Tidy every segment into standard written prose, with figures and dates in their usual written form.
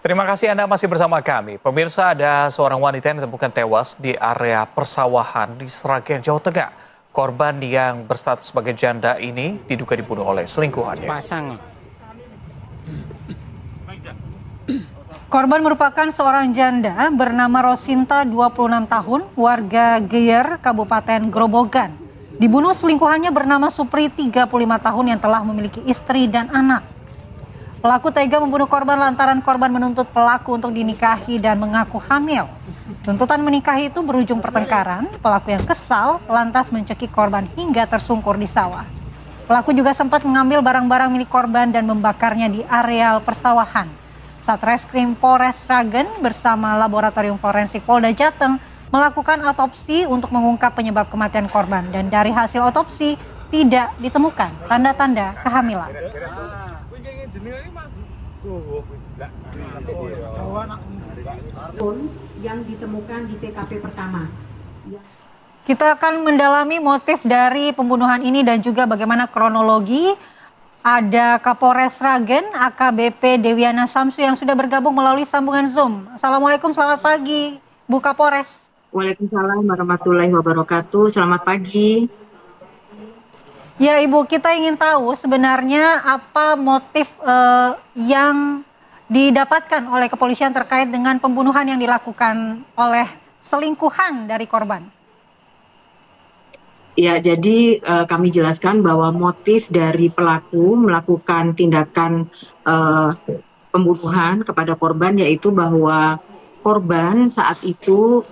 Terima kasih Anda masih bersama kami. Pemirsa, ada seorang wanita yang ditemukan tewas di area persawahan di Sragen, Jawa Tengah. Korban yang berstatus sebagai janda ini diduga dibunuh oleh selingkuhannya. Korban merupakan seorang janda bernama Rosinta, 26 tahun, warga Geyer, Kabupaten Grobogan. Dibunuh selingkuhannya bernama Supri, 35 tahun, yang telah memiliki istri dan anak. Pelaku tega membunuh korban lantaran korban menuntut pelaku untuk dinikahi dan mengaku hamil. Tuntutan menikahi itu berujung pertengkaran. Pelaku yang kesal lantas mencekik korban hingga tersungkur di sawah. Pelaku juga sempat mengambil barang-barang milik korban dan membakarnya di areal persawahan. Satreskrim Polres Sragen bersama Laboratorium Forensik Polda Jateng melakukan otopsi untuk mengungkap penyebab kematian korban, dan dari hasil otopsi tidak ditemukan tanda-tanda kehamilan. Yang ditemukan di TKP pertama. Kita akan mendalami motif dari pembunuhan ini dan juga bagaimana kronologi. Ada Kapolres Sragen, AKBP Dewiana Samsu, yang sudah bergabung melalui sambungan Zoom. Assalamualaikum, selamat pagi, Bu Kapolres. Waalaikumsalam warahmatullahi wabarakatuh. Selamat pagi. Ya Ibu, kita ingin tahu sebenarnya apa motif yang didapatkan oleh kepolisian terkait dengan pembunuhan yang dilakukan oleh selingkuhan dari korban. Ya, jadi kami jelaskan bahwa motif dari pelaku melakukan tindakan pembunuhan kepada korban yaitu bahwa korban saat itu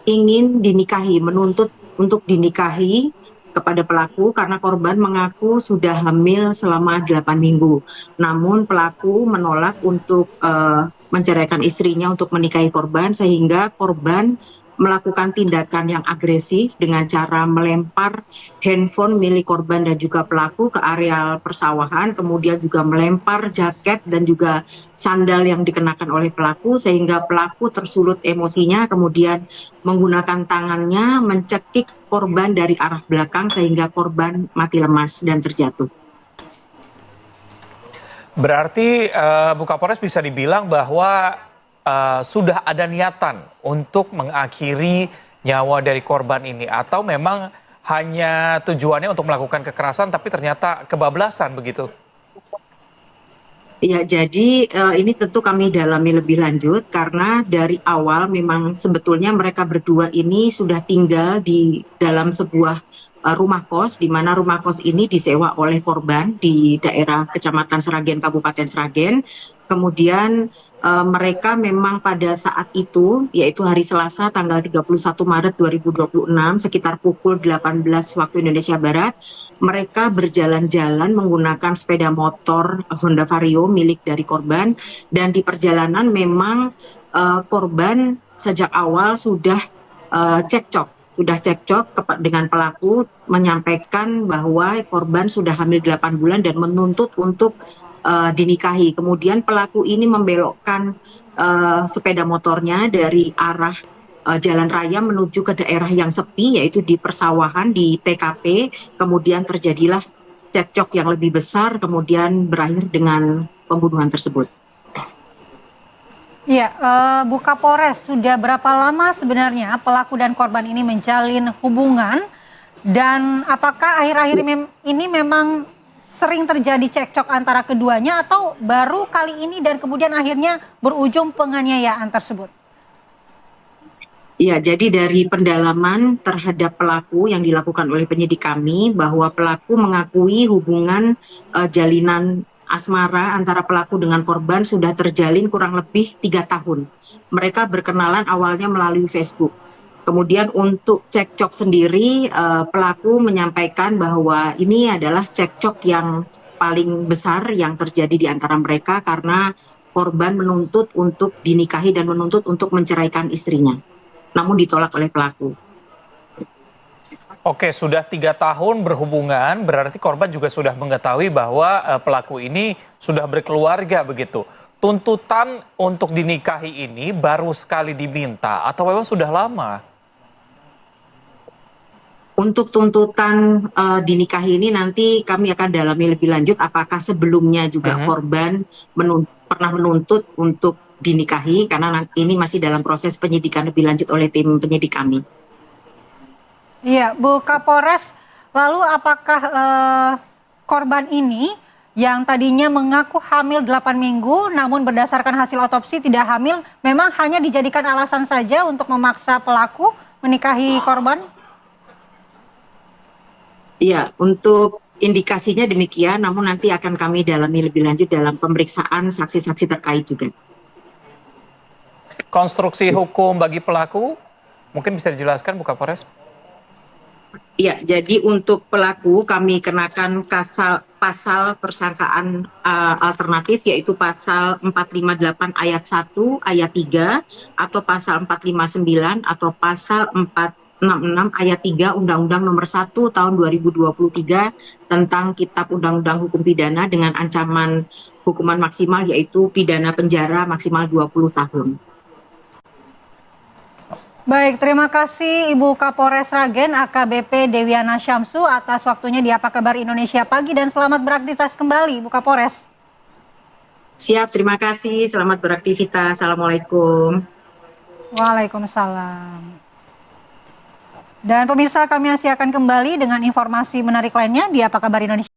ingin dinikahi, menuntut untuk dinikahi kepada pelaku karena korban mengaku sudah hamil selama 8 minggu. Namun pelaku menolak untuk menceraikan istrinya untuk menikahi korban, sehingga korban melakukan tindakan yang agresif dengan cara melempar handphone milik korban dan juga pelaku ke areal persawahan, kemudian juga melempar jaket dan juga sandal yang dikenakan oleh pelaku, sehingga pelaku tersulut emosinya, kemudian menggunakan tangannya mencekik korban dari arah belakang sehingga korban mati lemas dan terjatuh. Berarti Bu Kapolres bisa dibilang bahwa sudah ada niatan untuk mengakhiri nyawa dari korban ini, atau memang hanya tujuannya untuk melakukan kekerasan tapi ternyata kebablasan begitu? Ya, jadi ini tentu kami dalami lebih lanjut karena dari awal memang sebetulnya mereka berdua ini sudah tinggal di dalam sebuah rumah kos, di mana rumah kos ini disewa oleh korban di daerah Kecamatan Sragen, Kabupaten Sragen. Kemudian mereka memang pada saat itu, yaitu hari Selasa tanggal 31 Maret 2026, sekitar pukul 18 waktu Indonesia Barat, mereka berjalan-jalan menggunakan sepeda motor Honda Vario milik dari korban, dan di perjalanan memang korban sejak awal sudah cekcok dengan pelaku, menyampaikan bahwa korban sudah hamil 8 bulan dan menuntut untuk dinikahi. Kemudian pelaku ini membelokkan sepeda motornya dari arah jalan raya menuju ke daerah yang sepi, yaitu di persawahan di TKP. Kemudian terjadilah cekcok yang lebih besar, kemudian berakhir dengan pembunuhan tersebut. Iya, Bu Kapolres, sudah berapa lama sebenarnya pelaku dan korban ini menjalin hubungan, dan apakah akhir-akhir ini memang sering terjadi cekcok antara keduanya atau baru kali ini dan kemudian akhirnya berujung penganiayaan tersebut? Ya, jadi dari pendalaman terhadap pelaku yang dilakukan oleh penyidik kami, bahwa pelaku mengakui hubungan jalinan asmara antara pelaku dengan korban sudah terjalin kurang lebih 3 tahun. Mereka berkenalan awalnya melalui Facebook. Kemudian untuk cekcok sendiri, pelaku menyampaikan bahwa ini adalah cekcok yang paling besar yang terjadi di antara mereka karena korban menuntut untuk dinikahi dan menuntut untuk menceraikan istrinya, namun ditolak oleh pelaku. Oke, sudah 3 tahun berhubungan, berarti korban juga sudah mengetahui bahwa pelaku ini sudah berkeluarga begitu. Tuntutan untuk dinikahi ini baru sekali diminta atau memang sudah lama? Untuk tuntutan dinikahi ini nanti kami akan dalami lebih lanjut apakah sebelumnya juga korban pernah menuntut untuk dinikahi karena ini masih dalam proses penyidikan lebih lanjut oleh tim penyidik kami. Iya, Bu Kapolres, lalu apakah korban ini yang tadinya mengaku hamil 8 minggu namun berdasarkan hasil otopsi tidak hamil, memang hanya dijadikan alasan saja untuk memaksa pelaku menikahi korban? Iya, untuk indikasinya demikian, namun nanti akan kami dalami lebih lanjut dalam pemeriksaan saksi-saksi terkait juga. Konstruksi hukum bagi pelaku, mungkin bisa dijelaskan Bu Kapolres? Iya, jadi untuk pelaku kami kenakan pasal persangkaan alternatif yaitu pasal 458 ayat 1, ayat 3, atau pasal 459 atau pasal 466 ayat 3 Undang-Undang Nomor 1 Tahun 2023 tentang Kitab Undang-Undang Hukum Pidana dengan ancaman hukuman maksimal yaitu pidana penjara maksimal 20 tahun. Baik, terima kasih Ibu Kapolres Sragen AKBP Dewiana Syamsu atas waktunya di Apa Kabar Indonesia Pagi dan selamat beraktivitas kembali Bu Kapolres. Siap, terima kasih. Selamat beraktivitas. Assalamualaikum. Waalaikumsalam. Dan pemirsa, kami masih akan kembali dengan informasi menarik lainnya di Apa Kabar Indonesia.